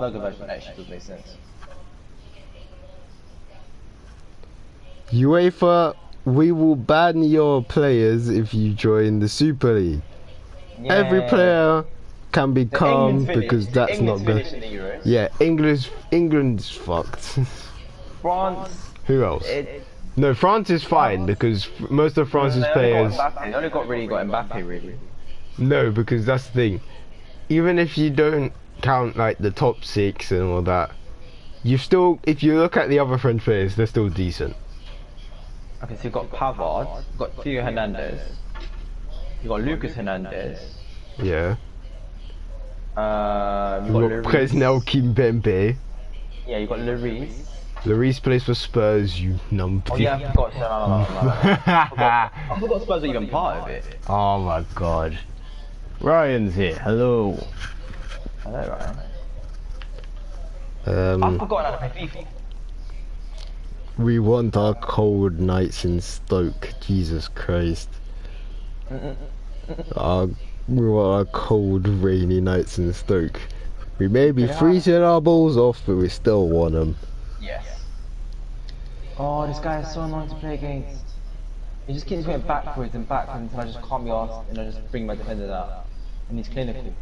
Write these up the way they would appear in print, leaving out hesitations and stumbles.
burger version actually does make sense. UEFA, we will ban your players if you join the Super League. Yeah. Every player can be So calm England's because finished. that's England's not good. finished in the Euros. Yeah, England's fucked. France. Who else? No, France is fine because most of France's players. They only got Mbappe really. No, because that's the thing. Even if you don't count like the top 6 and all that, you still, if you look at the other French players, they're still decent. Okay, so you've got Pavard, you've got Theo Hernandez, you've got Lucas Hernandez. Yeah. You've got Presnel Kimpembe. Yeah, you've got Lloris. Lloris plays for Spurs, you numpty. Oh yeah, I forgot. I forgot Spurs were even part of it. Oh my god. Ryan's here. Hello. Hello, Ryan. I forgot how to play FIFA. We want our cold nights in Stoke. Jesus Christ. We want our cold, rainy nights in Stoke. We may be freezing our balls off, but we still want them. Yes. Oh, this guy is so annoying to play against. He just keeps going backwards and backwards until I just can't be asked and I just bring my defenders out. And he's clinical.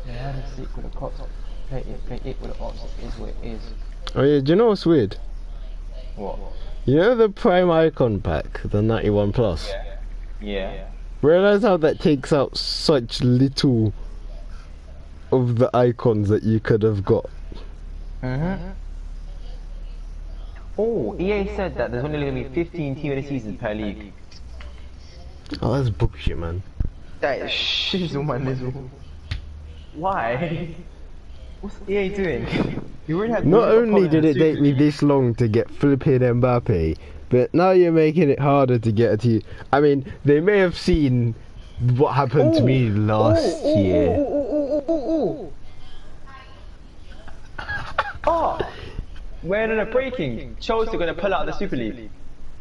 Yeah, the seat with the cops. Play it with the ops. It is what it is. Oh yeah, do you know what's weird? What? You know the Prime Icon pack, the 91 Plus? Yeah. Yeah. Realize how that takes out such little of the icons that you could have got. Oh, EA said that there's only going to be 15 team in the season per league. Oh, that's bullshit, man. That is shizzle, my nizzle. Why? What's EA doing? You already had Not only did it take me this long to get flipping Mbappe, but now you're making it harder to get a team. I mean, they may have seen what happened to me last year. We're in a breaking. Chelsea are going to pull out of the Super League.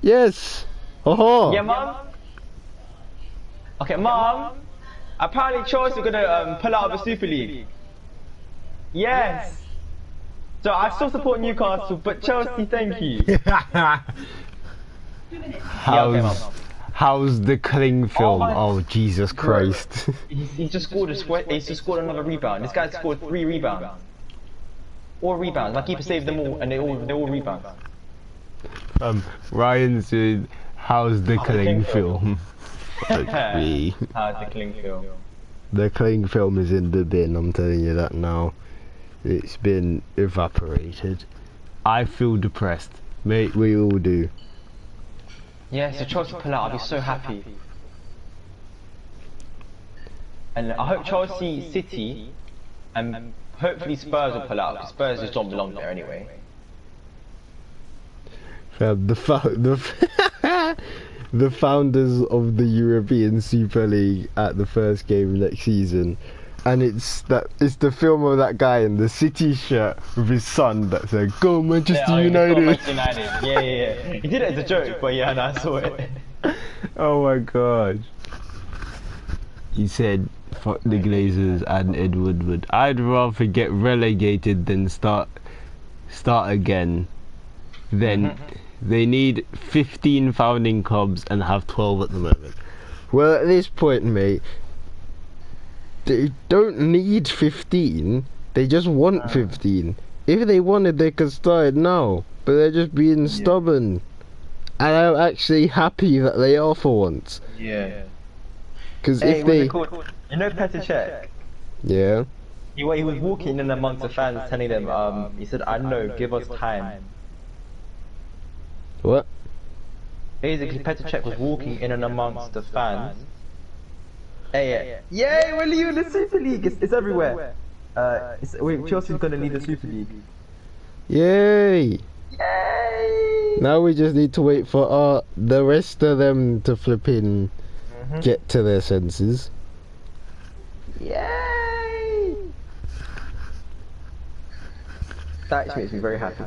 Yes. Oh. Yeah, Mum. Okay, Mum. Apparently Chelsea are going to pull out of the Super League. Yes. So I still support Newcastle, but Chelsea, thank you. How's the Kling film? Oh, Jesus Christ. He's just scored another rebound. This guy scored 3 rebounds. All rebounds. My keeper saved them all, and they all rebounds. Ryan said, "How's the Kling film?" How's the Kling film? The Kling film is in the bin. I'm telling you that now. It's been evaporated. I feel depressed, mate. We all do. Yeah, so Chelsea pull out. I'll be so happy. And I hope Chelsea, City, and hopefully Spurs will pull out, because Spurs just don't belong there anyway. The founders of the European Super League at the first game next season, and it's the film of that guy in the City shirt with his son that said "Go Manchester United." Go Manchester United. Yeah. He did it as a joke, but yeah, no, I saw it. Oh my god. He said, "Fuck the Glazers and Ed Woodward. I'd rather get relegated than start again." Then they need 15 founding clubs and have 12 at the moment. Well, at this point, mate, they don't need 15. They just want 15. If they wanted, they could start it now. But they're just being stubborn. And I'm actually happy that they are for once. Yeah. Because if they... You know pt3? Yeah. He was walking in amongst the fans telling them, he said, "I know, give us time." What? Basically, pt3 was walking in and amongst the fans. Hey, yay, we're leaving the Super League! It's everywhere. Chelsea's gonna lead the Super League. Yay! Yay! Now we just need to wait for the rest of them to flipping get to their senses. Yay! That actually makes me very happy.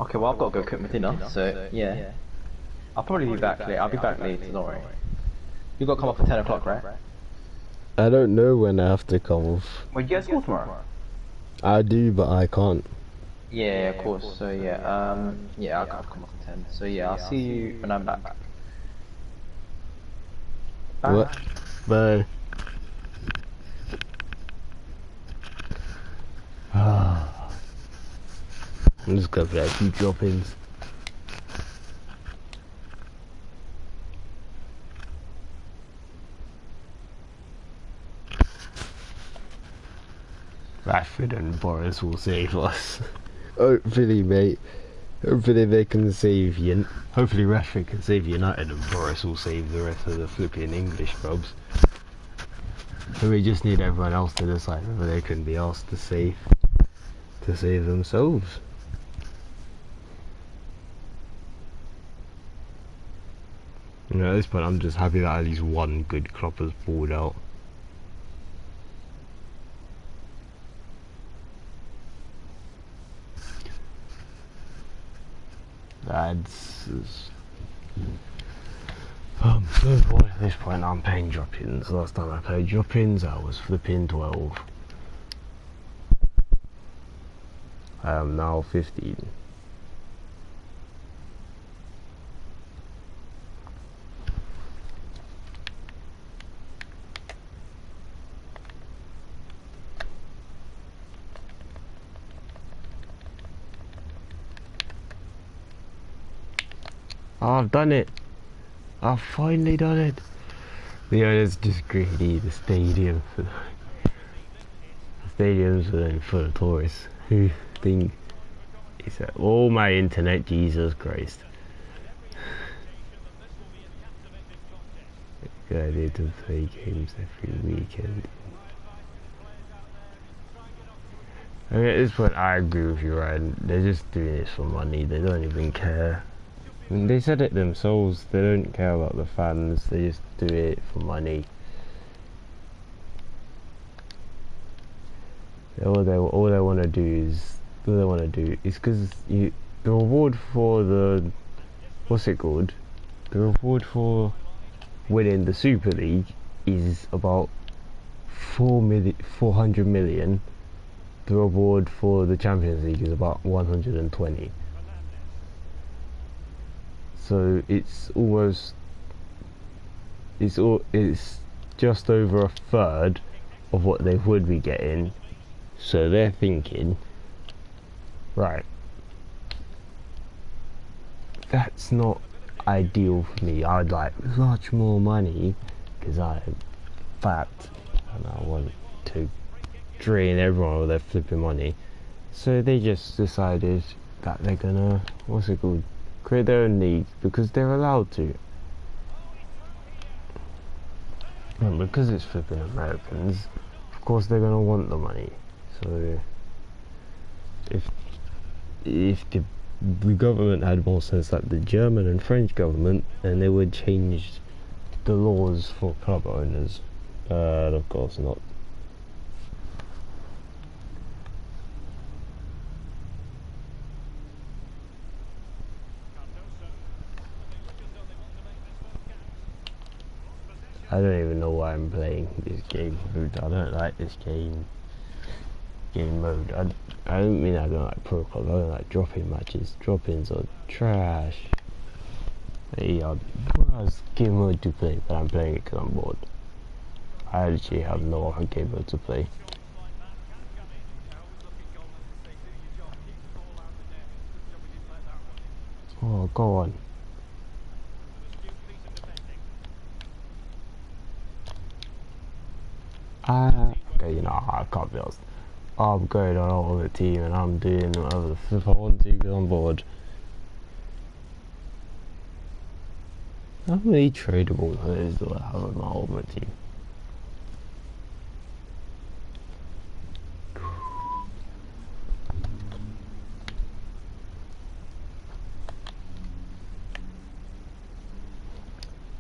Okay, well I've got to go cook my dinner, so yeah. I'll probably be back late. I'll be back later, don't worry. You got to come up at 10 o'clock, right? I don't know when I have to come off. Well, you get school tomorrow? I do, but I can't. Yeah, of course. So yeah, yeah, I'll come up at 10. So yeah, I'll see you when I'm back. Bye. What? Bye. I'm just going for that few drop-ins. Rashford and Boris will save us. Hopefully, mate. Hopefully they can save you. Hopefully Rashford can save United and Boris will save the rest of the flipping English clubs. So we just need everyone else to decide whether they can be asked to save themselves. You know, at this point I'm just happy that at least one good club has pulled out. That's no point at this point. I'm paying drop-ins. Last time I played drop-ins I was flipping 12. I am now 15. Oh, I've done it. I've finally done it. The owner's just greedy. The stadium for the stadiums for the tourists who think it's oh my internet, Jesus Christ. Good idea to play games every weekend. I mean, at this point I agree with you, Ryan. They're just doing this for money. They don't even care. I mean, they said it themselves, they don't care about the fans, they just do it for money. All they want to do is because the reward for the what's it called? The reward for winning the Super League is about 400 million. The reward for the Champions League is about 120. So it's just over a third of what they would be getting. So they're thinking, right, that's not ideal for me. I'd like much more money because I'm fat and I want to drain everyone with their flipping money. So they just decided that they're gonna, what's it called, create their own league because they're allowed to. And because it's flipping Americans, of course they're gonna want the money. So if the government had more sense like the German and French government, then they would change the laws for club owners. Of course not. I don't even know why I'm playing this game mode. I don't like this game mode. I don't mean I don't like pro clubs, I don't like drop-in matches. Drop-ins are trash. They are worst game mode to play, but I'm playing it because I'm bored. I actually have no other game mode to play. Oh, go on. Okay, you know, I can't be honest. I'm going on all the team and I'm doing whatever the flip I want to because I'm bored. How many tradable players do I have on my ultimate team?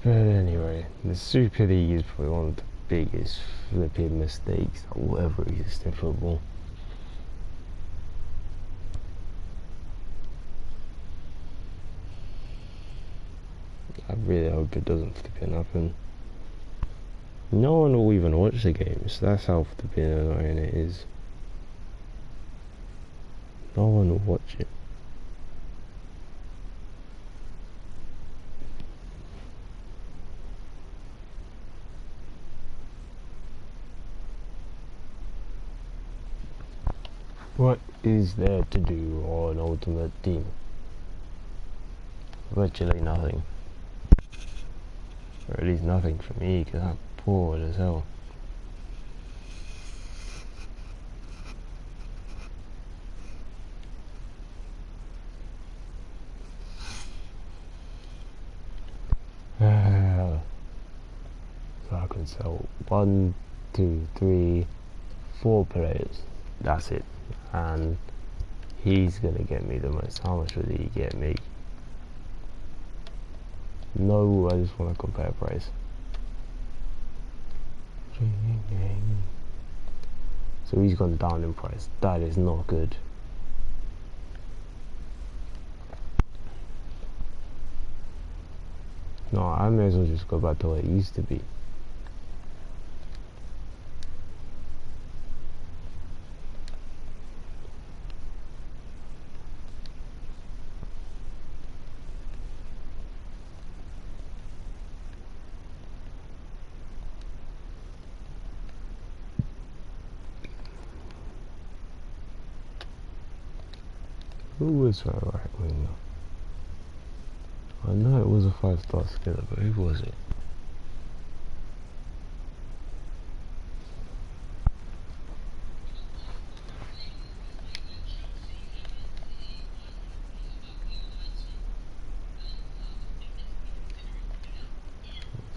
But anyway, the Super League is probably one of the biggest flipping mistakes that will ever exist in football. hope it doesn't flipping happen. No one will even watch the games. That's how flipping annoying it is. No one will watch it. What is there to do on Ultimate Team? Virtually nothing. Or at least nothing for me, because I'm bored as hell. So I can sell 1, 2, 3, 4 players. That's it. And he's gonna get me the most. How much would he get me? No, I just want to compare price. So he's gone down in price. That is not good. No, I may as well just go back to what it used to be. Who was my right winger? I know it was a 5-star skiller, but who was it?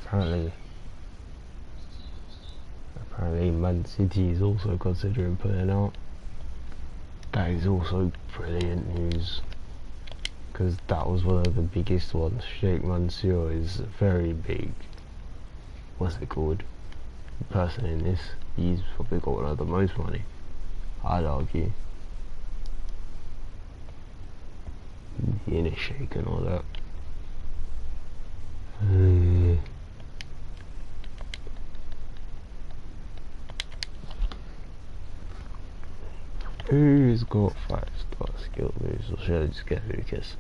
Apparently Man City is also considering pulling out. That is also brilliant news, because that was one of the biggest ones. Sheikh Mansour is very big, what's it called, person in this. He's probably got one of the most money, I'd argue. Being a sheikh and all that. Who's got 5-star skill moves, or should I just get Lucas?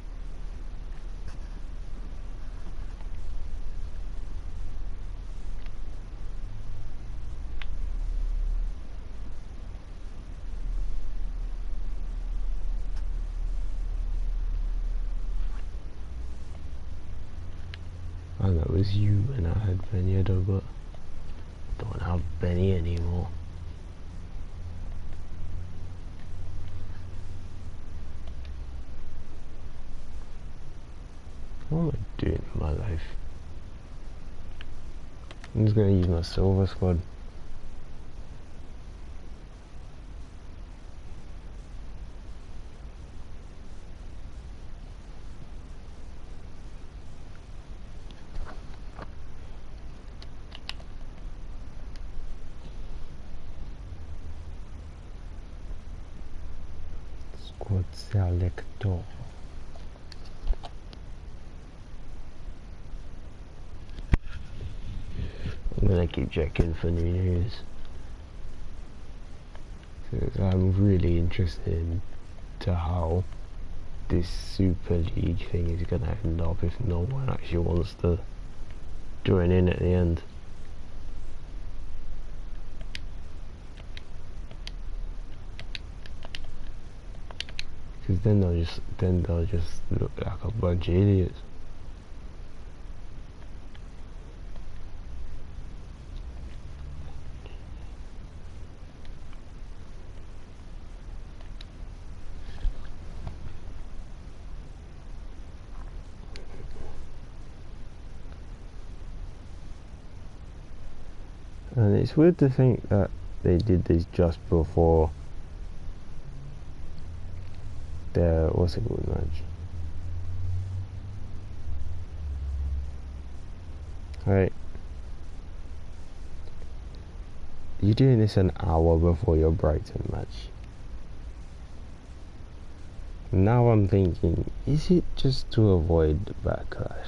I know it was you when I had Benyedo, but I don't have Benny anymore. What am I doing in my life? I'm just gonna use my silver squad. Squad selector. I'm gonna keep checking for new news, because I'm really interested into how this Super League thing is gonna end up if no one actually wants to join in at the end. Because then they'll just look like a bunch of idiots. And it's weird to think that they did this just before their, what's it called, match. Right. You're doing this an hour before your Brighton match. Now I'm thinking, is it just to avoid the backlash?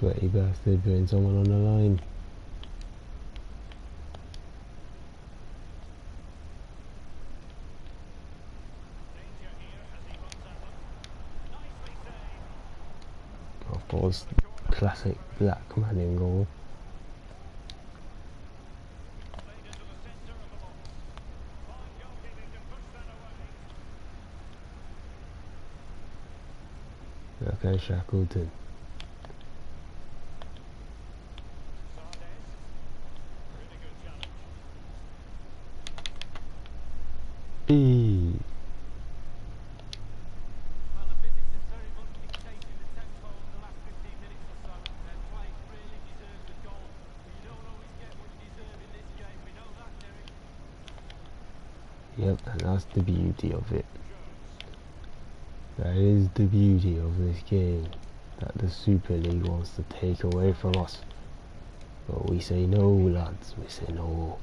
Sweaty bastard putting someone on the line. Of course, classic black man in goal. Okay, Shackleton. Eee. Well, the visitors very much dictating the tempo in the last 15 minutes or so. Their play really deserves a goal. But you don't always get what you deserve in this game. We know that, Derek. Yep, and that's the beauty of it. That is the beauty of this game that the Super League wants to take away from us. But we say no, lads, we say no.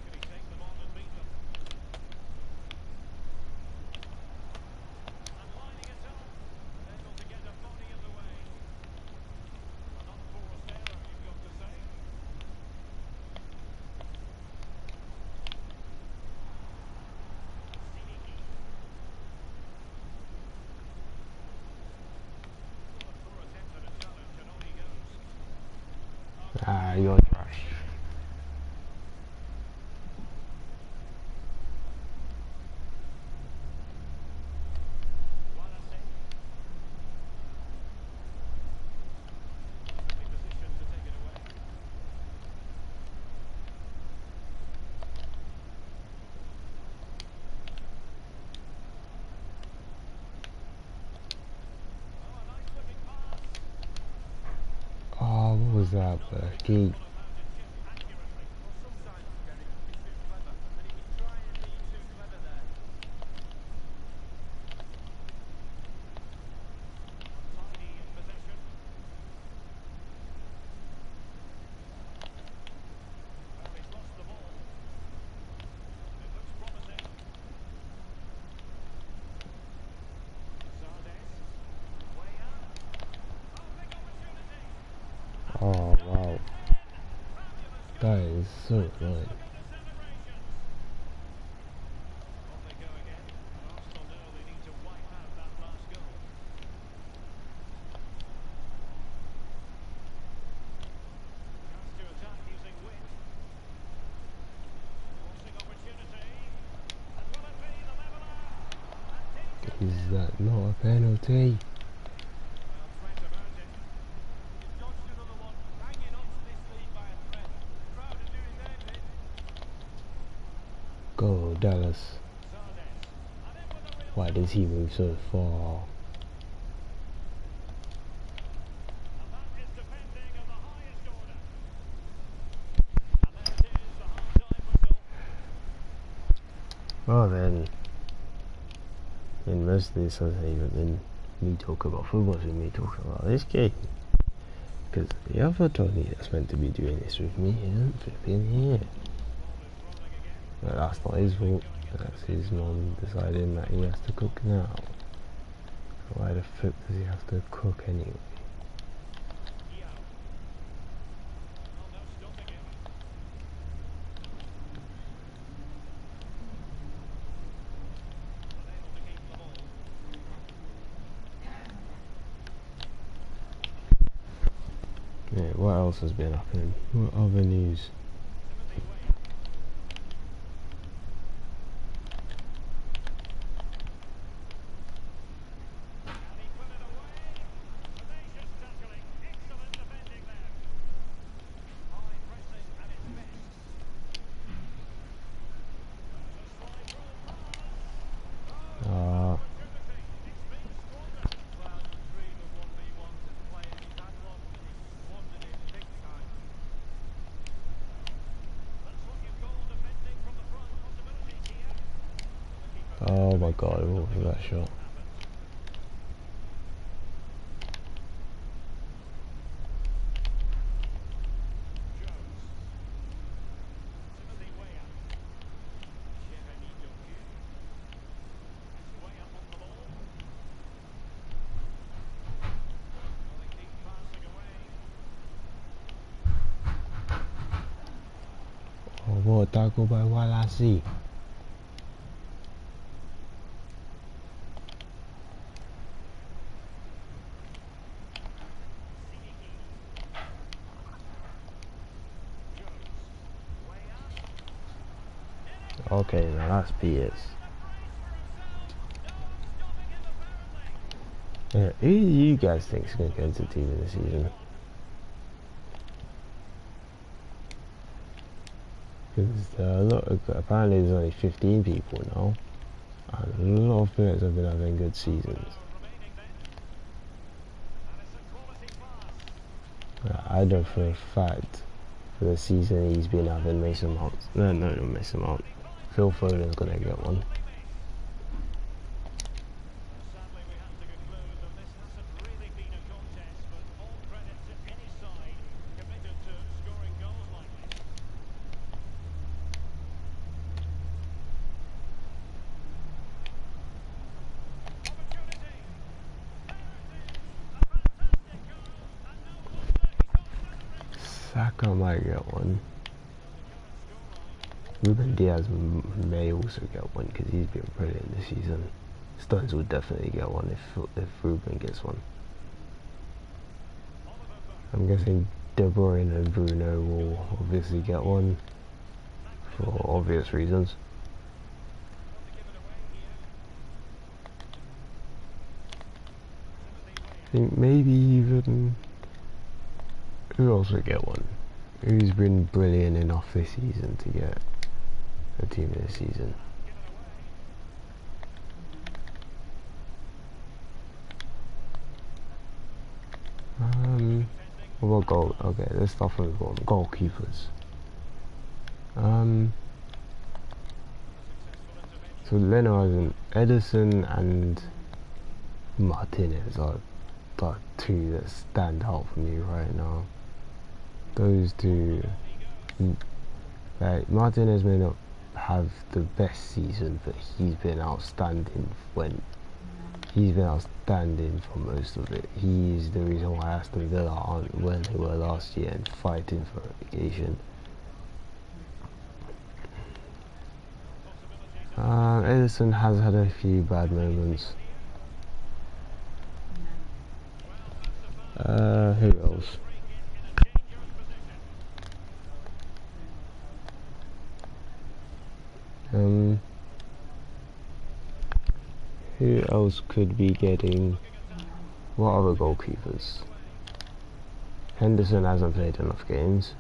Can he take them on and beat them? And lining it up. Able to get a body in the way. A non-porous error, you've got to say. Sinigi. A poor attempt at a challenge and on he goes. Ah, you're trash. Wallace. Perfectly positioned to take it away. Oh, a nice looking pass. Oh, what was that, Berkey? Well, how to chip accurately. Well, sometimes, Derek, you can be too clever, and he was trying to be too clever there. Untidy in possession. Well, he's lost the ball. It looks promising. Sardes. Way up. Oh, big opportunity. Oh, wow. That is so annoying. Look at the celebrations. On they go again. And Arsenal know they need to wipe out that last goal. Chance to attack using wit. Forcing opportunity. And will it be the leveller? And danger. Is that not a penalty? Well, threat about it. You've dodged another one. Hanging on to this lead by a thread. The crowd are doing their bit. Go, Dallas. Sardes. And in with a real Why does he move so far? And that is defending of the highest order. And there it is, the half-time whistle. Well then, in most of this I say that then me talk about football and me talk about this game. Because the other Tony that's meant to be doing this with me isn't flipping here. Ball is rolling again. But that's not his fault. That's his mum deciding that he has to cook now. Why the flip does he have to cook anyway? Yao. Oh, no stopping him. Unable to keep the ball. Yeah, what else has been happening? What other news? Timothy Weah. Can he put it away? Tenacious tackling. Excellent defending there. High pressing at its best. There's a slide rule pass. Ah, Opportunity. It's been squandered. Well, you dream of 1v1s and players. He's had one and he's squandered it big time. That's what you call defending from the front. Possibilities here. And the keeper oh my god, what was that shot? happened. Jones. What, tackle by Walasi? Okay, now that's BS. Yeah, who do you guys think is going to go to the team this season? Because a lot of, apparently there's only 15 people now, and a lot of players have been having good seasons. I know for a fact, for the season he's been having Mason Mount. No, not Mason Mount. Phil Foden's going to get one. Saka might get one. Ruben Diaz may also get one because he's been brilliant this season. Stones will definitely get one if Ruben gets one. I'm guessing De Bruyne and Bruno will obviously get one for obvious reasons. I think maybe even who else would get one? Who's been brilliant enough this season to get a team this season? What about goal? Okay, let's start from the bottom. Goalkeepers. So Leonard, Edison and Martinez are the two that stand out for me right now. Those two, like Martinez may not have the best season, but he's been outstanding for most of it. He's the reason why Aston Villa aren't where they were last year and fighting for relegation. Edison has had a few bad moments. Who else? Who else could be getting? What other goalkeepers? Henderson hasn't played enough games.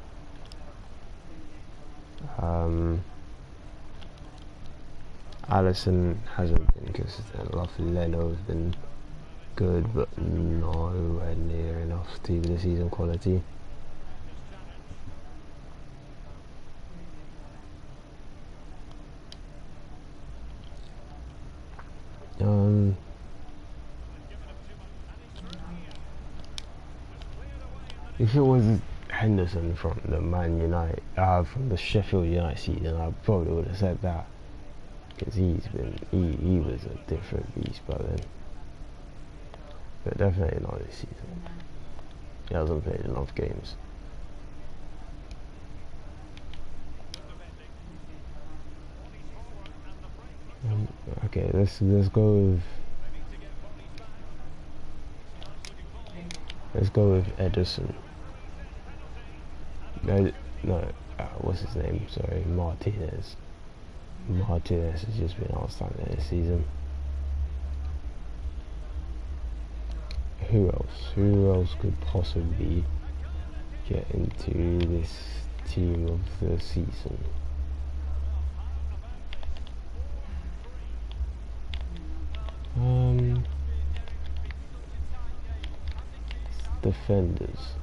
Alisson hasn't been consistent enough. Leno's been good, but nowhere near enough to be the season quality. If it was Henderson from the from the Sheffield United season, I probably would have said that, because he was a different beast by then. But definitely not this season. He hasn't played enough games. Okay, let's go with Edison. No, what's his name? Sorry, Martinez. Martinez has just been outstanding this season. Who else could possibly get into this team of the season? Defenders.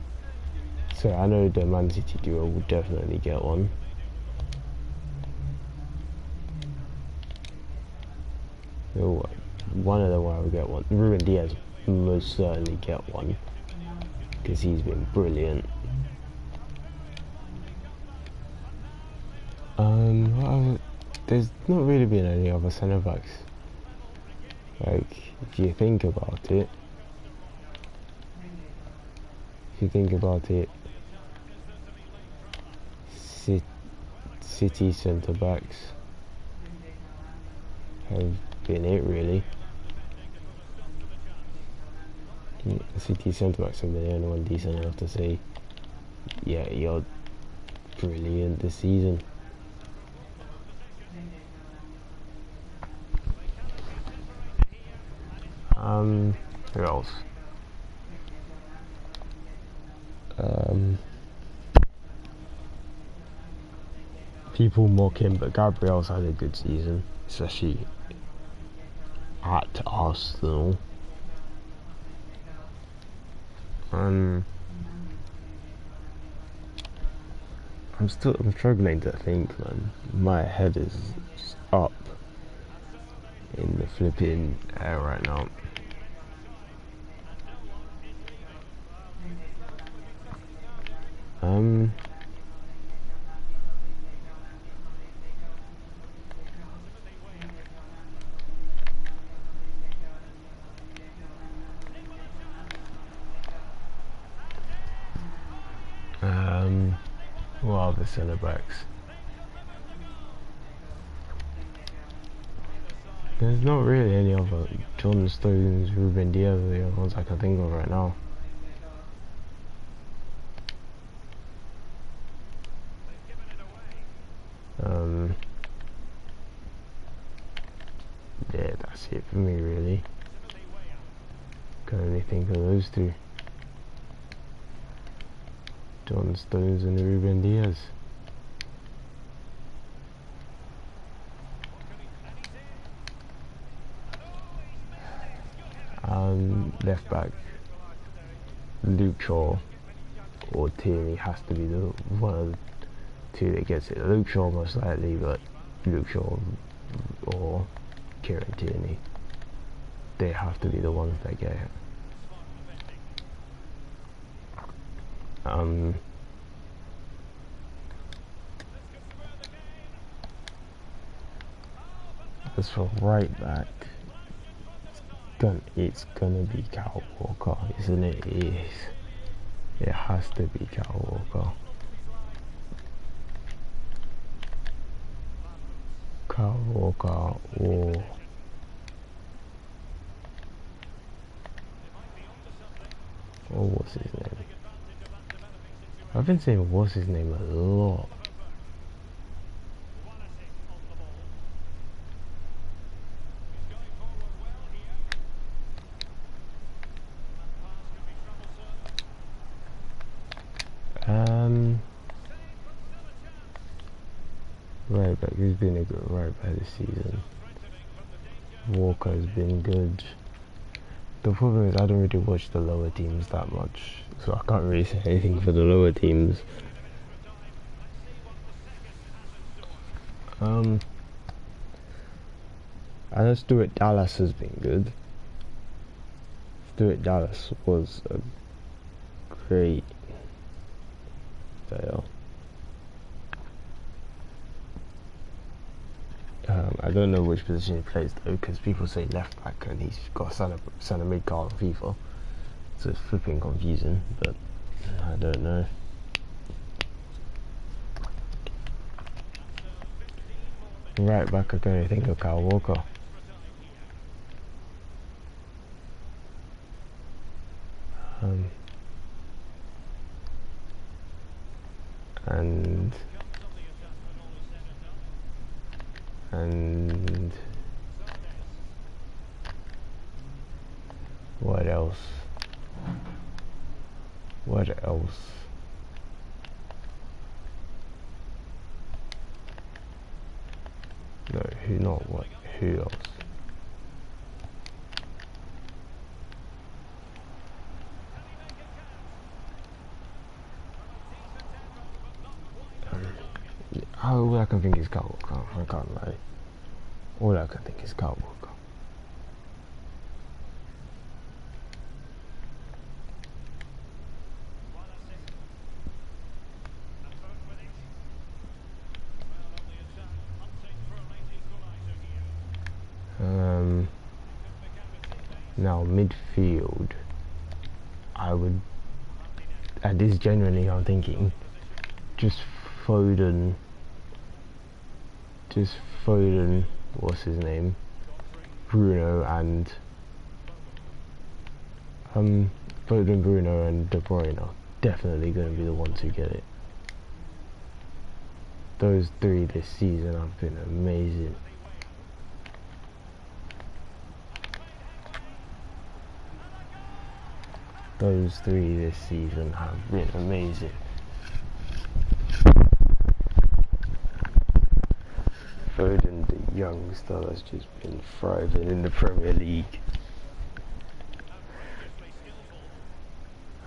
So I know the Man City duo will definitely get one. One of them will get one. Ruben Diaz most certainly get one, because he's been brilliant. There's not really been any other centre backs. Like, if you think about it, City centre backs have been it really. City centre backs have been the only one decent enough to say, yeah, you're brilliant this season. Who else? People mock him, but Gabriel's had a good season, especially at Arsenal. I'm struggling to think, man. My head is up in the flipping air right now. What are the centre backs? There's not really any other. John Stones, Ruben Diaz are the other ones I can think of right now. Yeah, that's it for me really. Can only think of those two. John Stones and Ruben Diaz. Left back, Luke Shaw or Tierney has to be the one of the two that gets it. Luke Shaw most likely, but Luke Shaw or Kieran Tierney, they have to be the ones that get it. As for right back, it's gonna be Kyle Walker, isn't it? It is. It has to be Kyle Walker. Kyle Walker or what's his name? I've been saying what's his name a lot. Right back, who's been a good right back this season? Walker has been good. The problem is I don't really watch the lower teams that much, so I can't really say anything for the lower teams. And Stuart Dallas has been good. Stuart Dallas was a great player. I don't know which position he plays though, because people say left back and he's got centre mid card on FIFA, so it's flipping confusing. But I don't know. Right back, I can only think of Kyle Walker. And what else? What else? No, who not what? Who else? All I can think is Kyle Walker, I can't lie. All I can think is Kyle Walker. Now midfield, and this genuinely I'm thinking, just Foden just Foden, what's his name, Bruno and Foden, Bruno and De Bruyne are definitely going to be the ones who get it. Those three this season have been amazing. Those three this season have been amazing. Foden, the youngster, has just been thriving in the Premier League.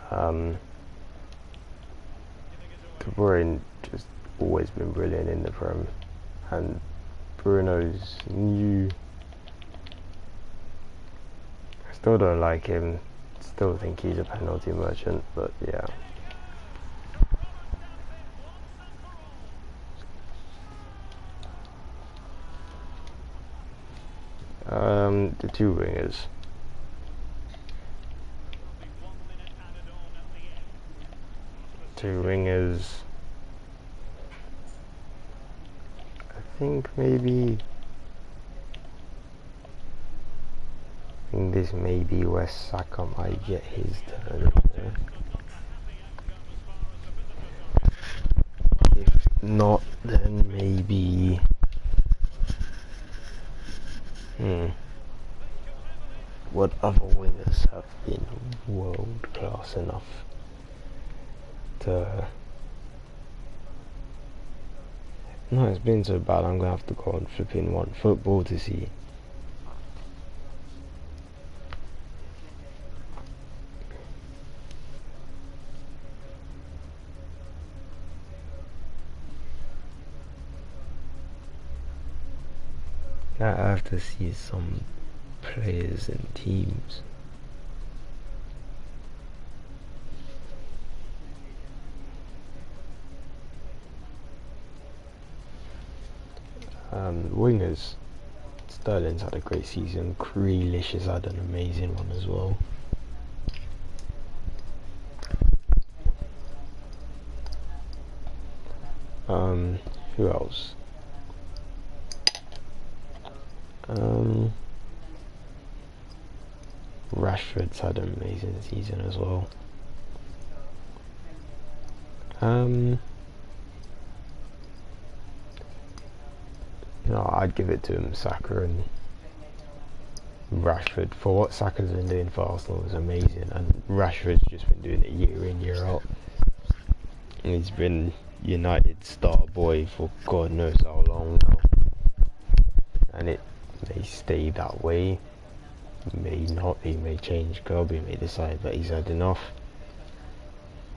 De Bruyne just always been brilliant in the Prem, and Bruno's new. I still don't like him. Still think he's a penalty merchant, but yeah. The two wingers. Two wingers. I think maybe. I think this may be where Saka might get his turn. If not, then maybe. What other wingers have been world class enough to? No, it's been so bad. I'm gonna have to go on flipping One Football to see. I have to see some players and teams. Wingers. Sterling's had a great season. Grealish has had an amazing one as well. Who else? Rashford's had an amazing season as well. You know, I'd give it to him, Saka and Rashford. For what Saka's been doing for Arsenal is amazing, and Rashford's just been doing it year in, year out. And he's been United star boy for God knows how long now, and it may stay that way, may not. He may change club, he may decide that he's had enough,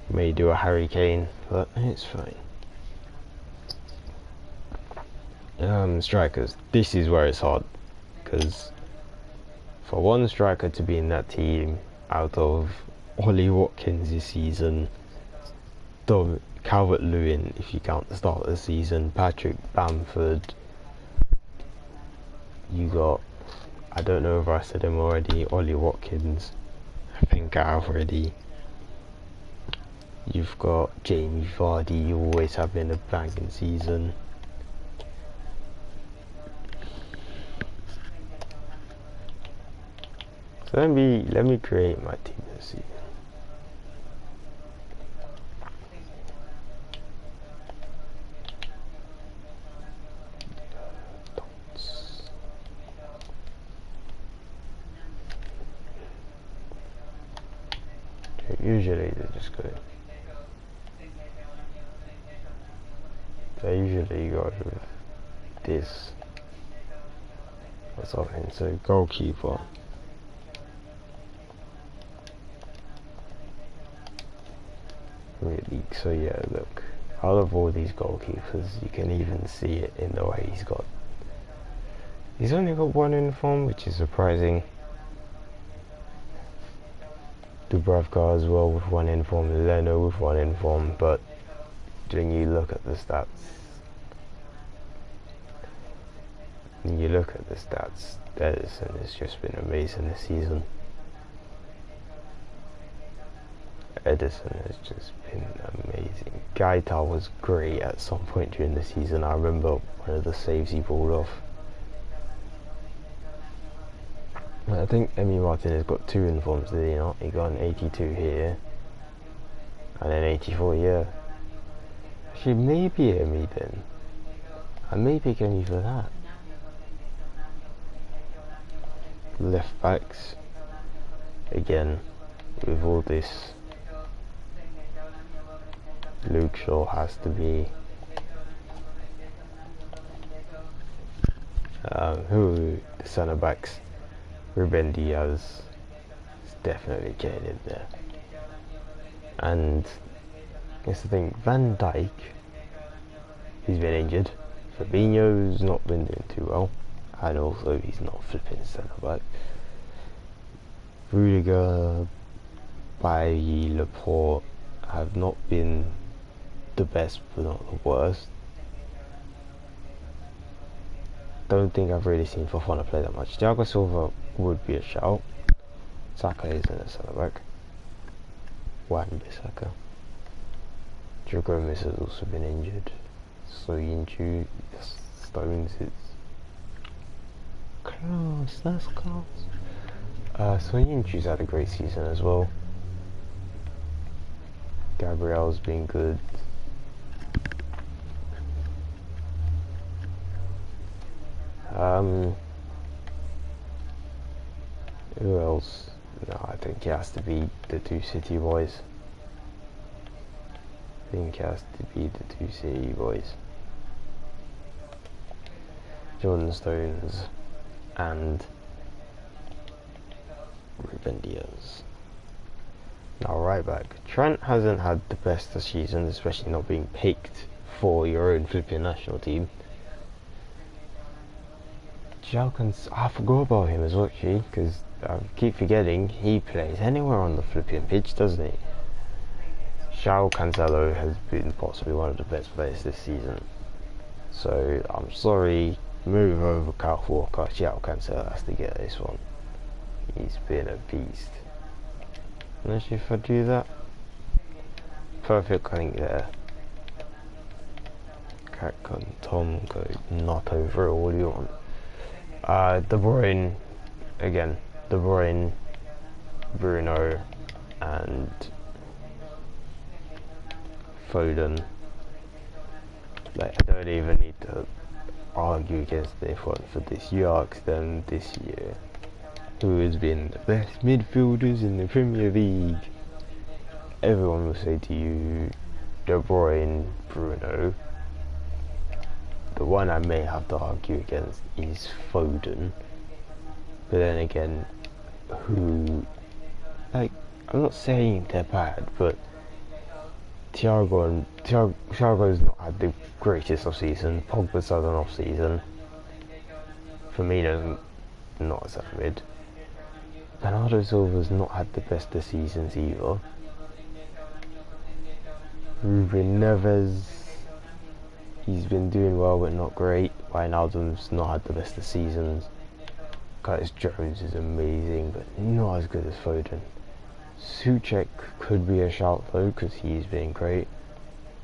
he may do a Harry Kane, but it's fine. Strikers, this is where it's hard, because for one striker to be in that team out of Ollie Watkins this season, Calvert-Lewin if you count the start of the season, Patrick Bamford, you got, I don't know if I said him already, Ollie Watkins, I think I have already. You've got Jamie Vardy, you always have been a banging season. So let me create my team this season. Usually they just go. They usually go with this or something. So goalkeeper. Really, so yeah, look, out of all these goalkeepers, you can even see it in the way he's only got one uniform, which is surprising. Dubravka as well with one uniform, Leno with one uniform, but when you look at the stats, Edison has just been amazing this season. Edison has just been amazing. Gaeta was great at some point during the season. I remember one of the saves he pulled off. I think Emi Martinez got 2 informs, did he not? He got an 82 here and an 84 here. Actually, maybe Emi then. I may pick Emi for that. Left backs, again, with all this, Luke Shaw has to be. Who the centre backs? Ruben Diaz is definitely getting in there. And here's the thing, Van Dijk, he's been injured. Fabinho's not been doing too well, and also he's not flipping centre back. Rudiger, Bailly, Laporte have not been the best but not the worst. Don't think I've really seen Fofana play that much. Thiago Silva would be a shout. Saka isn't a centre back. Wan-Bissaka. Joe Gomez has also been injured. Soyuncu, Stones is class, that's class. Soyuncu's had a great season as well. Gabriel's been good. Who else? No, I think it has to be the 2 City boys. I think it has to be the 2 City boys. Jordan Stones and Ruben Diaz. Now right back. Trent hasn't had the best of seasons, especially not being picked for your own flipping national team. I forgot about him as well, actually, because I keep forgetting he plays anywhere on the flipping pitch, doesn't he? João Cancelo has been possibly one of the best players this season. So I'm sorry, move over Kyle Walker. João Cancelo has to get this one. He's been a beast. And actually, if I do that, perfect link there. Cat and Tom go not over it. What do you want? De Bruyne, again, De Bruyne, Bruno, and Foden. Like, I don't even need to argue against this one for this. You ask them this year who has been the best midfielders in the Premier League. Everyone will say to you, De Bruyne, Bruno. The one I may have to argue against is Foden. But then again, like, I'm not saying they're bad, but Thiago's not had the greatest off season. Pogba's had an off season. Firmino's not as a mid. Bernardo Silva's not had the best of seasons either. Ruben Neves, he's been doing well but not great. Wijnaldum's not had the best of seasons. Curtis Jones is amazing but not as good as Foden. Souček could be a shout though because he's been great.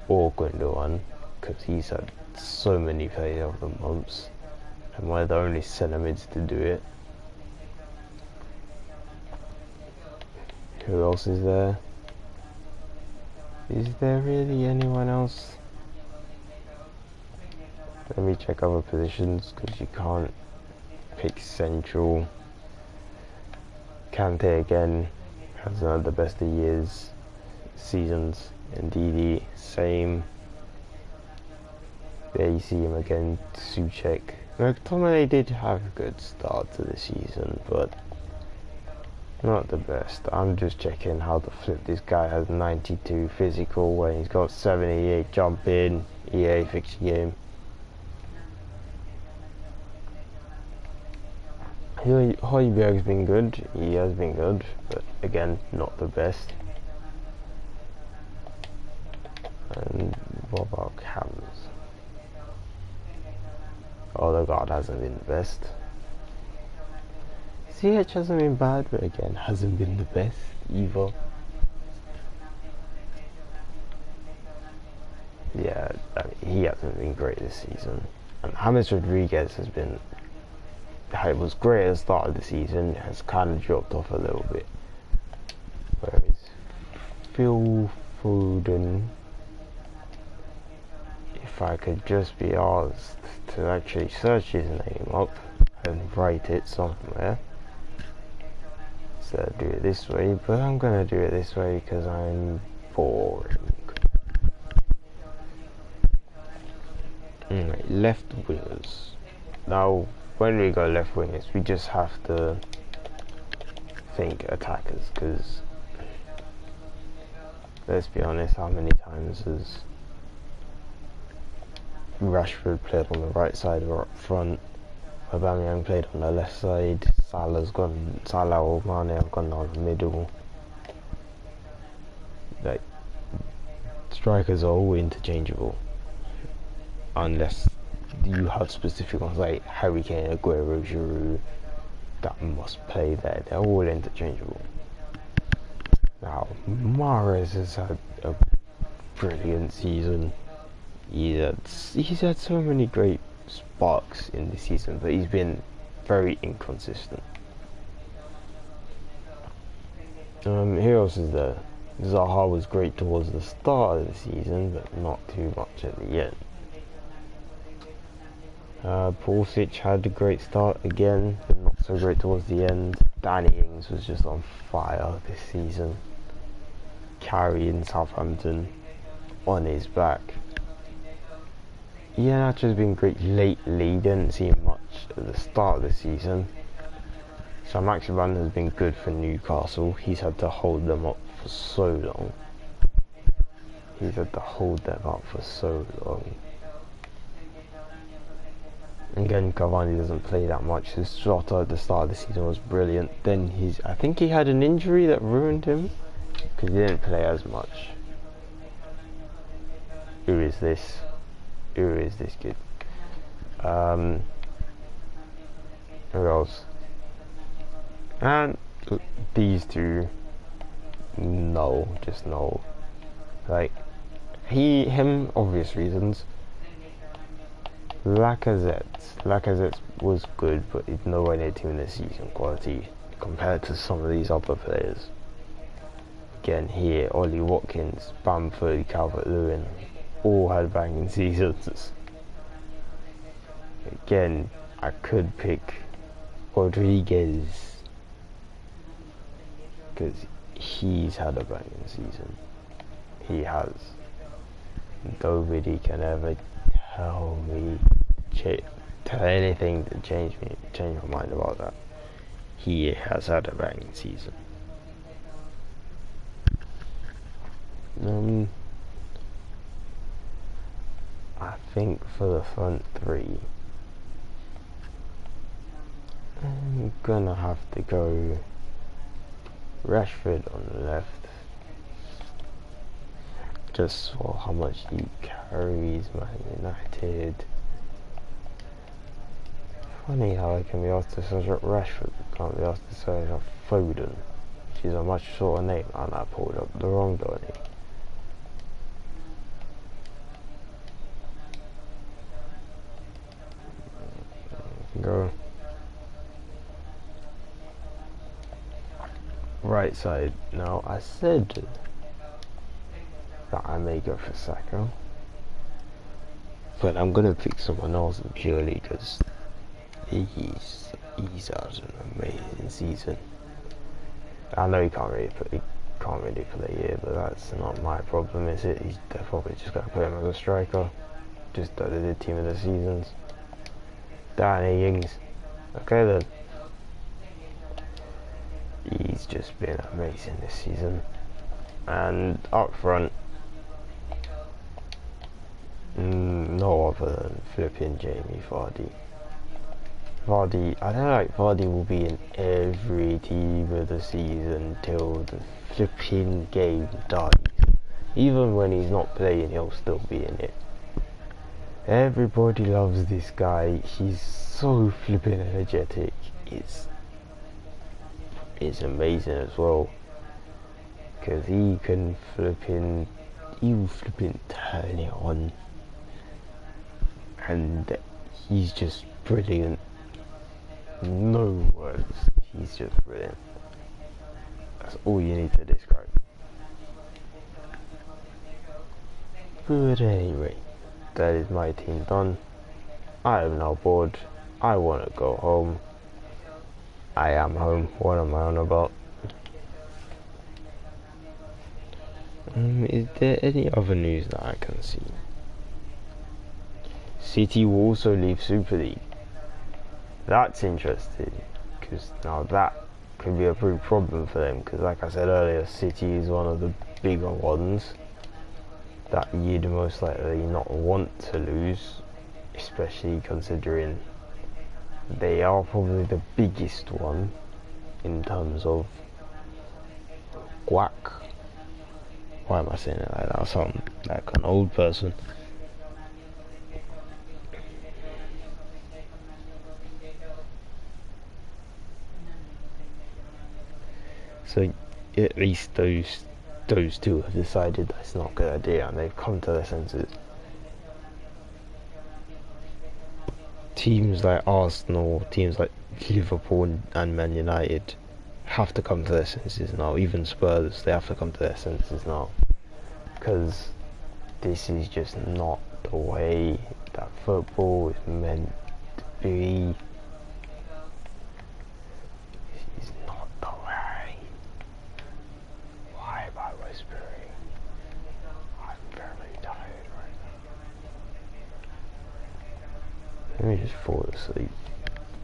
Or Gundogan because he's had so many player of the months and one of the only centre mids to do it. Who else is there? Is there really anyone else? Let me check other positions because you can't pick central. Kante again hasn't had the best of seasons. Ndidi, same. There you see him again, Souček. McTominay did have a good start to the season, but not the best. I'm just checking how to flip. This guy has 92 physical when he's got 78 jump in. EA fixed game. Højbjerg's been good. He has been good, but again, not the best. And what about Cams? Odegaard hasn't been the best. CH hasn't been bad, but again, hasn't been the best either. yeah, I mean, he hasn't been great this season. And James Rodriguez has been, it was great at the start of the season, has kind of dropped off a little bit. Whereas Phil Foden, if I could just be asked to actually search his name up and write it somewhere. So do it this way, but I'm gonna do it this way because I'm boring. Left wingers. Now, when we go left wingers, we just have to think attackers, because let's be honest, how many times has Rashford played on the right side or up front, Aubameyang played on the left side, Salah or Mane have gone down the middle. Like, strikers are all interchangeable, unless you have specific ones like Harry Kane, Aguero, Giroud, that must play there. They're all interchangeable. Now, Mahrez has had a brilliant season. He's had so many great sparks in this season, but he's been very inconsistent. Who else is there? Zaha was great towards the start of the season, but not too much at the end. Pulisic had a great start again, but not so great towards the end. Danny Ings was just on fire this season, carrying Southampton on his back. Iheanacho's been great lately, didn't see much at the start of the season. Sam-Maximin has been good for Newcastle. He's had to hold them up for so long. Again, Cavani doesn't play that much. His shot at the start of the season was brilliant. Then I think he had an injury that ruined him, because he didn't play as much. Who is this kid? Who else? And these two, no, just no. Like, him, obvious reasons. Lacazette was good, but he's nowhere near team this season quality compared to some of these other players. Again, here, Ollie Watkins, Bamford, Calvert-Lewin, all had banging seasons. Again, I could pick Rodriguez, because he's had a banging season. He has. Nobody can ever tell anything to change my mind about that. He has had a banging season. I think for the front three, I'm gonna have to go Rashford on the left, just for how much he carries Man United. Funny how I can be asked to search up Rashford, but can't be asked to search up Foden, which is a much shorter name, and I pulled up the wrong Donny. Go right side. Now, I said that I may go for Saka, but I'm gonna pick someone else purely because he's had an amazing season. I know he can't really play here, but that's not my problem, is it? They're probably just gonna put him as a striker. Just that they did team of the seasons. Danny Ings. Okay then. He's just been amazing this season. And up front, no other than flipping Jamie Vardy. I don't like Vardy will be in every team of the season till the flipping game dies. Even when he's not playing, he'll still be in it. Everybody loves this guy. He's so flipping energetic. It's amazing as well, because he can he will flipping turn it on, and he's just brilliant. No words, he's just brilliant. That's all you need to describe. But anyway, that is my team done. I am now bored. I want to go home. I am home. What am I on about? Is there any other news that I can see? City will also leave Super League. That's interesting, because now that could be a big problem for them, because like I said earlier, City is one of the bigger ones that you'd most likely not want to lose, especially considering they are probably the biggest one in terms of guac. Why am I saying it like that? I sound like an old person. So at least those two have decided that's not a good idea, and they've come to their senses. Teams like Arsenal, teams like Liverpool and Man United have to come to their senses now. Even Spurs, they have to come to their senses now, because this is just not the way that football is meant to be. This is not the way. Why am I whispering? I'm very tired right now. Let me just fall asleep.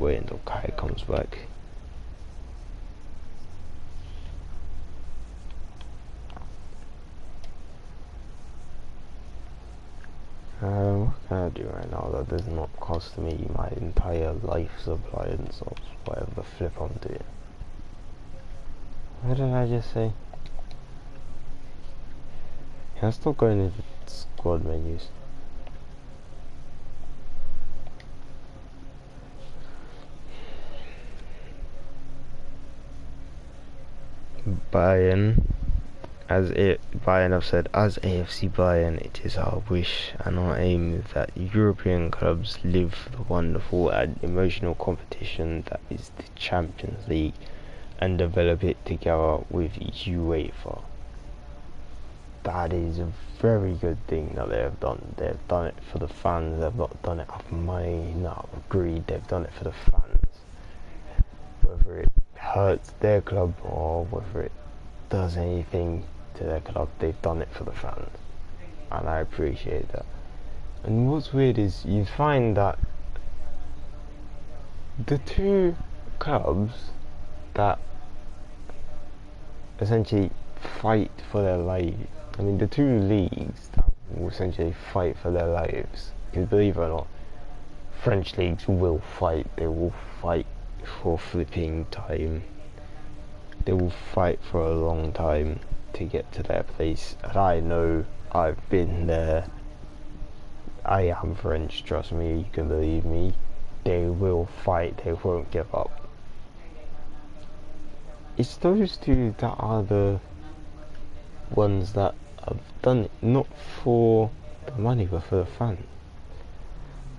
Wait until Kai comes back. What can I do right now that does not cost me my entire life supply and of whatever the flip I'm doing? What did I just say? Can I still go into squad menus? Bayern, Bayern have said, as AFC Bayern, it is our wish and our aim that European clubs live the wonderful and emotional competition that is the Champions League and develop it together with UEFA. That is a very good thing that they have done. They have done it for the fans. They've not done it off money. No, agreed. They've done it for the fans. Whether it hurts their club or whether it does anything to their club, they've done it for the fans, and I appreciate that. And what's weird is you find that the two clubs that essentially fight for their lives, I mean the two leagues that will essentially fight for their lives, because believe it or not, French leagues will fight. They will fight for flipping time. They will fight for a long time to get to their place, and I know, I've been there. I am French, trust me, you can believe me. They will fight, they won't give up. It's those two that are the ones that have done it not for the money but for the fun,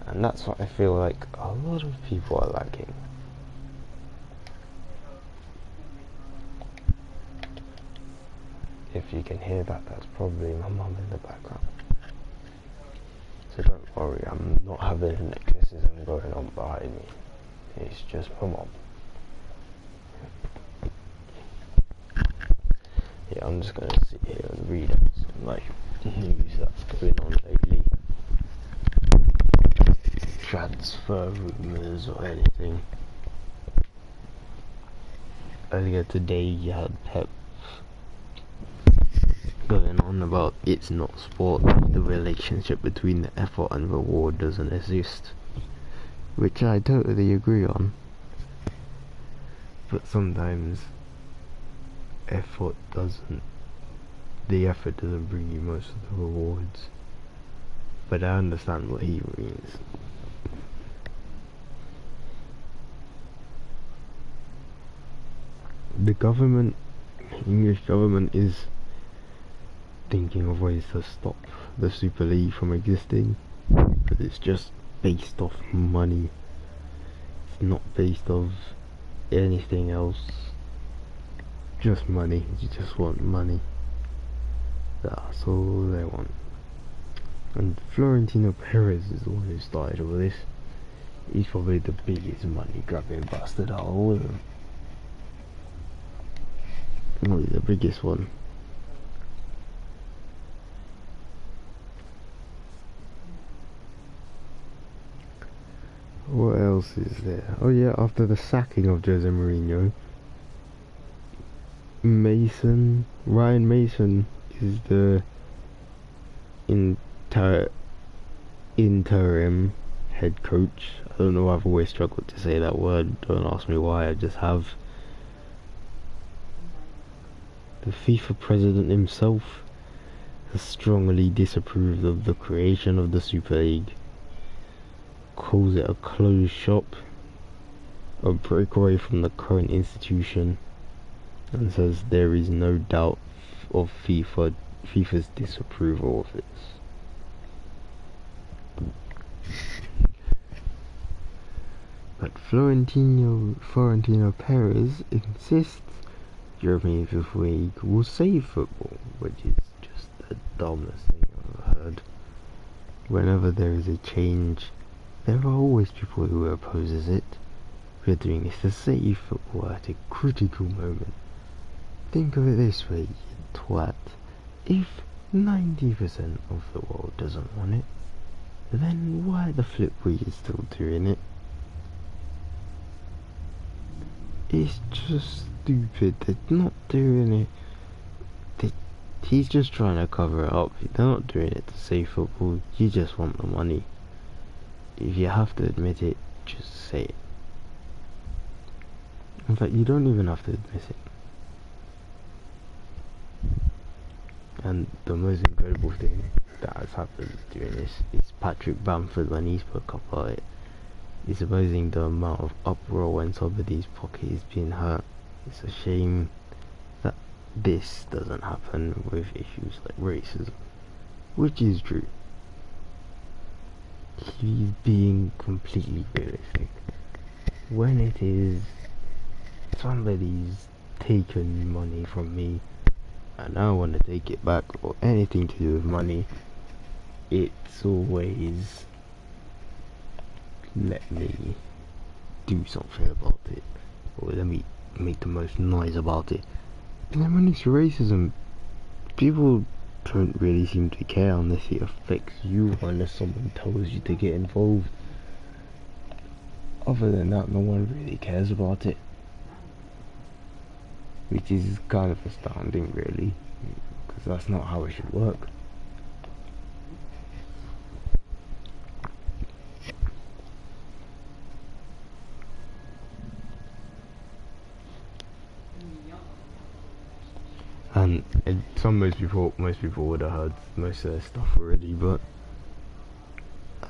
and that's what I feel like a lot of people are lacking. If you can hear that, that's probably my mum in the background. So don't worry, I'm not having an exorcism going on behind me. It's just my mum. Yeah, I'm just gonna sit here and read some like news that's going on lately. Transfer rumours or anything. Earlier today you had Pep going on about it's not sport, the relationship between the effort and reward doesn't exist, which I totally agree on, but sometimes the effort doesn't bring you most of the rewards, but I understand what he means. The English government is thinking of ways to stop the Super League from existing, because it's just based off money. It's not based off anything else. Just money. You just want money. That's all they want. And Florentino Perez is the one who started all this. He's probably the biggest money grabbing bastard out of all of them. Probably the biggest one. What else is there? Oh yeah, after the sacking of Jose Mourinho, Ryan Mason is the interim head coach. I don't know, I've always struggled to say that word. Don't ask me why, I just have. The FIFA president himself has strongly disapproved of the creation of the Super League. Calls it a closed shop, a breakaway from the current institution, and says there is no doubt of FIFA's disapproval of this. But Florentino Perez insists European FIFA League will save football, which is just the dumbest thing I've ever heard. Whenever there is a change, there are always people who opposes it. We're doing this to save football at a critical moment. Think of it this way, you twat. If 90% of the world doesn't want it, then why the flip were you still doing it? It's just stupid. They're not doing it. He's just trying to cover it up. They're not doing it to save football. You just want the money. If you have to admit it, just say it. In fact, you don't even have to admit it. And the most incredible thing that has happened during this is Patrick Bamford, when he spoke about it, is supposing the amount of uproar when somebody's pocket is being hurt. It's a shame that this doesn't happen with issues like racism, which is true. He's being completely realistic. When it is somebody's taken money from me and I want to take it back, or anything to do with money, it's always let me do something about it, or let me make the most noise about it. And then when it's racism, people don't really seem to care unless it affects you, unless someone tells you to get involved. Other than that, no one really cares about it, which is kind of astounding, really, because that's not how it should work. And most people would have heard most of their stuff already, but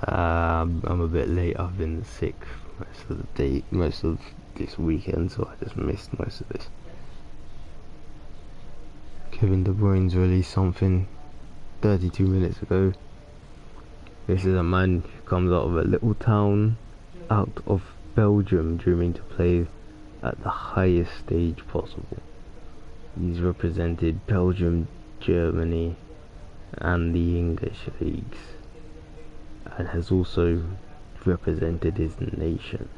I'm a bit late. I've been sick most of this weekend, so I just missed most of this. Kevin De Bruyne's released something 32 minutes ago. This is a man who comes out of a little town out of Belgium, dreaming to play at the highest stage possible. He's represented Belgium, Germany and the English leagues, and has also represented his nation.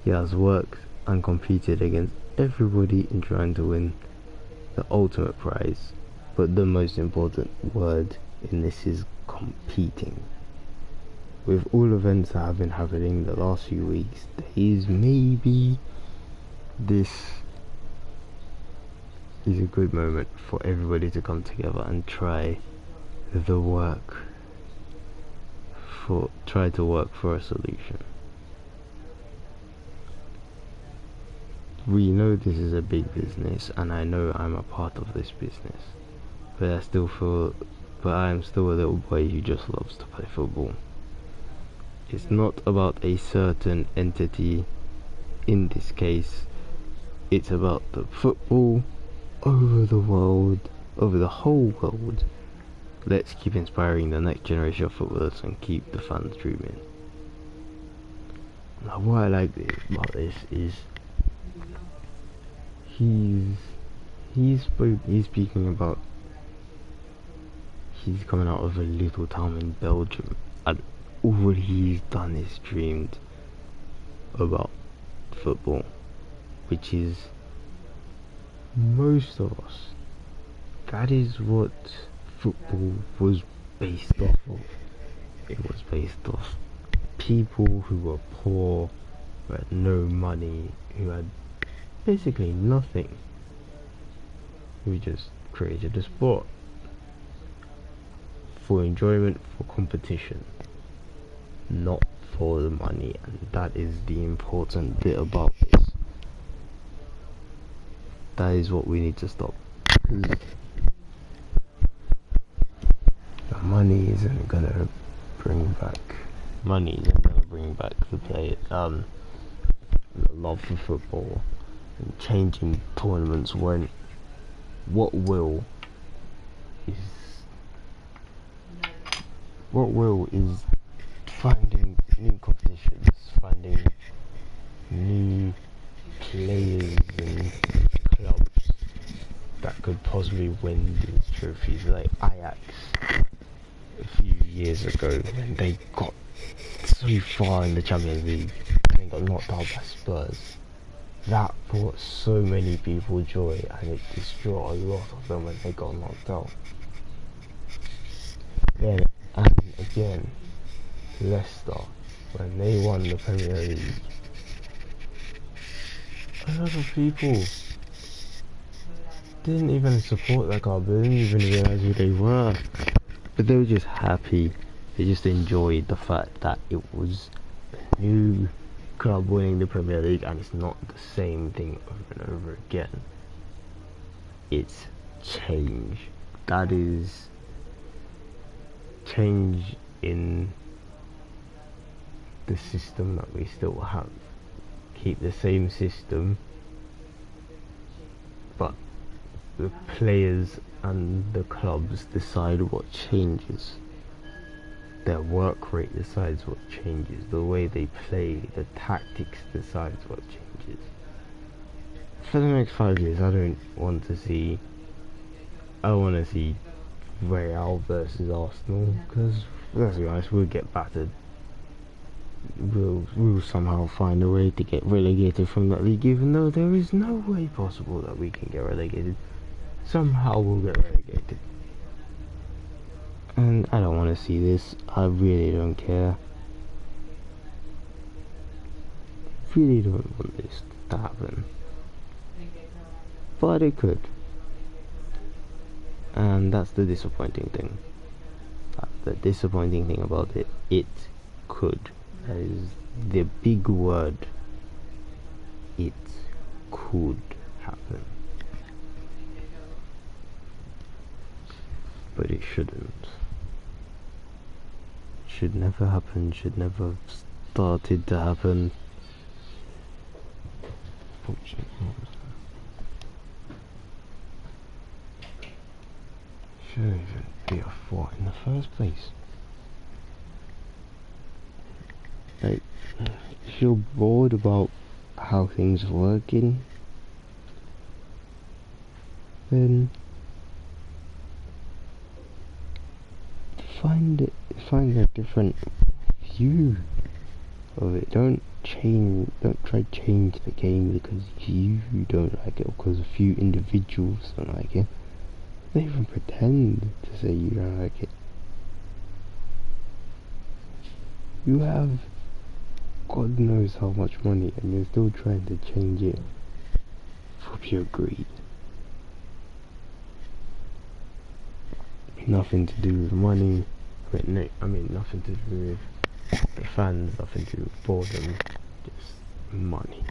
He has worked and competed against everybody in trying to win the ultimate prize, but the most important word in this is competing. With all events that have been happening the last few weeks, days, maybe, this is a good moment for everybody to come together and try to work for a solution. We know this is a big business, and I know I'm a part of this business, but I am still a little boy who just loves to play football. It's not about a certain entity in this case, it's about the football over the world over the whole world. Let's keep inspiring the next generation of footballers and keep the fans dreaming. Now, what I like about this is he's speaking about he's coming out of a little town in Belgium, and all he's done is dreamed about football, which is most of us. That is what football was based off of. It was based off people who were poor, who had no money, who had basically nothing, who just created a sport for enjoyment, for competition, not for the money. And that is the important bit about this. That is what we need to stop. Money isn't gonna bring back the play, the love for football and changing tournaments. When what will is finding new competitions, finding new players and clubs that could possibly win these trophies, like Ajax a few years ago when they got so far in the Champions League and they got knocked out by Spurs. That brought so many people joy, and it destroyed a lot of them when they got knocked out. Then and again, Leicester, when they won the Premier League, a lot of people didn't even support that club, they didn't even realise who they were, but they were just happy. They just enjoyed the fact that it was a new club winning the Premier League, and it's not the same thing over and over again. It's change. That is change in the system that we still have. Keep the same system, but the players and the clubs decide what changes. Their work rate decides what changes. The way they play, the tactics decides what changes. For the next 5 years, I want to see Real versus Arsenal, because let's be honest, we'll get battered. We'll somehow find a way to get relegated from that league, even though there is no way possible that we can get relegated. Somehow we'll get relegated. And I don't want to see this. I really don't care. Really don't want this to happen. But it could. And that's the disappointing thing. That's the disappointing thing about it. It could. That is the big word. It could happen. But it shouldn't. Should never happen, should never have started to happen. Shouldn't even be a thought in the first place. Like, if you're bored about how things are working, then find a different view of it. Don't try to change the game because you don't like it, or because a few individuals don't like it. Don't even pretend to say you don't like it. You have God knows how much money, and you're still trying to change it for pure greed. Nothing to do with money. I mean nothing to do with the fans, nothing to do with boredom. Just money.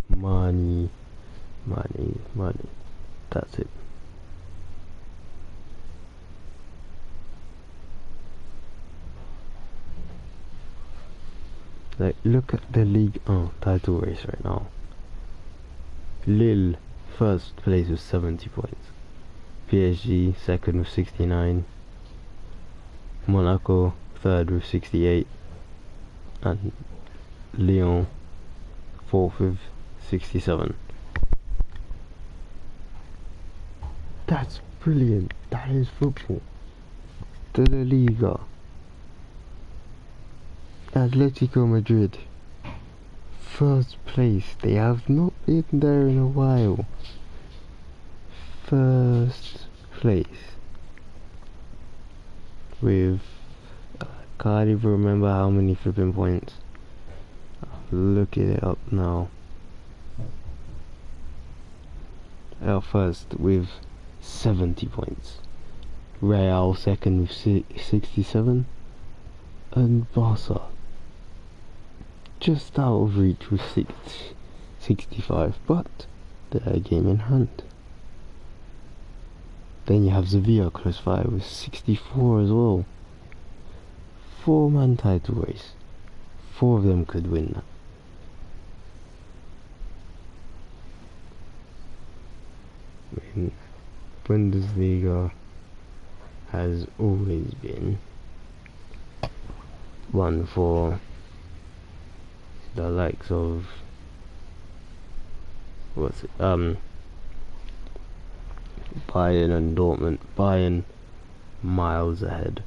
Money. Money. Money. That's it. Like, look at the Ligue 1 title race right now. Lille, first place with 70 points. PSG second with 69, Monaco third with 68, and Lyon fourth with 67. That's brilliant. That is football. De La Liga. Atletico Madrid first place. They have not been there in a while. First place with can't even remember how many flipping points. Look it up now. First with 70 points. Real second with 67, and Barca just out of reach with 65, but they're a game in hand. Then you have Sevilla close by with 64 as well. 4-man title race. 4 of them could win that. I mean, Bundesliga has always been one for the likes of Bayern and Dortmund. Bayern miles ahead.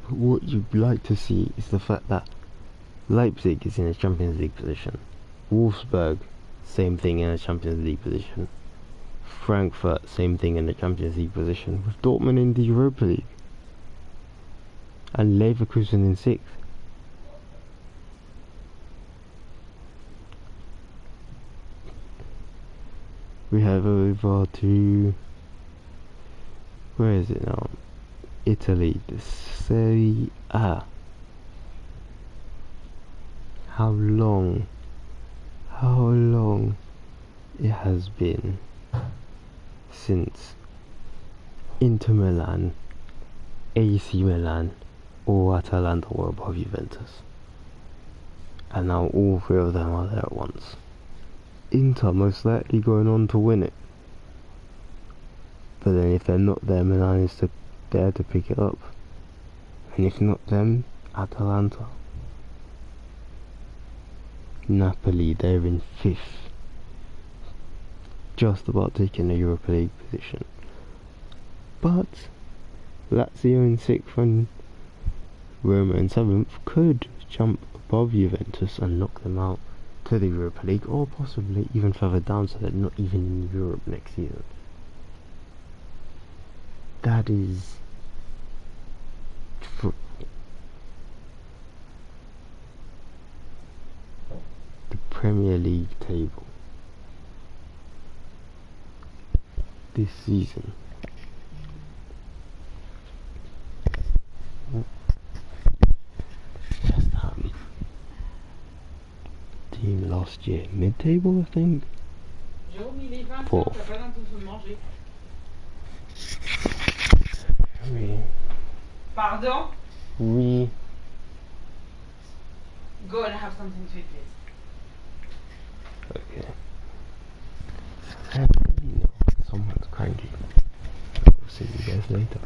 But what you'd like to see is the fact that Leipzig is in a Champions League position, Wolfsburg same thing in a Champions League position, Frankfurt same thing in the Champions League position, with Dortmund in the Europa League, and Leverkusen in 6th. We have over to, where is it now? Italy, the Serie A. How long it has been since Inter Milan, AC Milan or Atalanta were above Juventus, and now all 3 of them are there at once. Inter most likely going on to win it, but then if they're not there, Milan is there to pick it up, and if not them, Atalanta. Napoli, they're in 5th, just about taking the Europa League position, but Lazio in 6th and Roma in 7th could jump above Juventus and knock them out to the Europa League, or possibly even further down, so they're not even in Europe next season. That is football. The Premier League table this season. Team last year, mid-table, I think. 4th. Pardon? Oui. Go and have something to eat, please. Okay. I don't really know. Someone's cranky. I'll see you guys later.